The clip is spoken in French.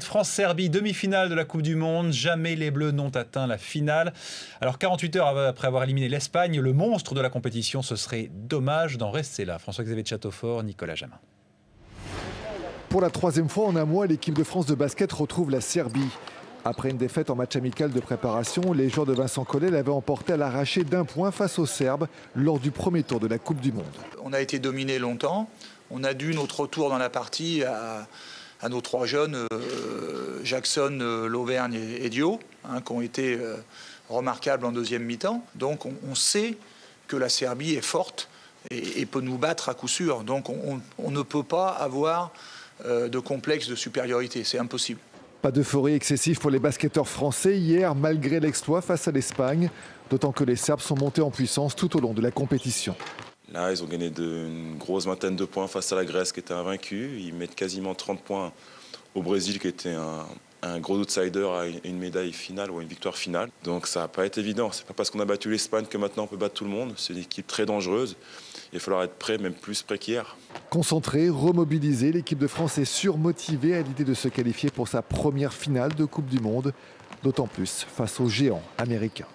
France-Serbie, demi-finale de la Coupe du Monde. Jamais les Bleus n'ont atteint la finale. Alors 48 heures après avoir éliminé l'Espagne, le monstre de la compétition, ce serait dommage d'en rester là. François-Xavier de Châteaufort, Nicolas Jamin. Pour la troisième fois en un mois, l'équipe de France de basket retrouve la Serbie. Après une défaite en match amical de préparation, les joueurs de Vincent Collet l'avaient emporté à l'arraché d'1 point face aux Serbes lors du premier tour de la Coupe du Monde. On a été dominé longtemps. On a dû notre retour dans la partie à nos trois jeunes, Jackson, Lauvergne et Dio, qui ont été remarquables en deuxième mi-temps. Donc on sait que la Serbie est forte et peut nous battre à coup sûr. Donc on ne peut pas avoir de complexe de supériorité, c'est impossible. Pas d'euphorie excessive pour les basketteurs français hier, malgré l'exploit face à l'Espagne, d'autant que les Serbes sont montés en puissance tout au long de la compétition. Là, ils ont gagné une grosse vingtaine de points face à la Grèce qui était invaincue. Ils mettent quasiment 30 points au Brésil qui était un gros outsider à une médaille finale ou à une victoire finale. Donc ça n'a pas été évident. C'est pas parce qu'on a battu l'Espagne que maintenant on peut battre tout le monde. C'est une équipe très dangereuse. Il va falloir être prêt, même plus prêt qu'hier. Concentrée, remobilisée, l'équipe de France est surmotivée à l'idée de se qualifier pour sa première finale de Coupe du Monde, d'autant plus face aux géants américains.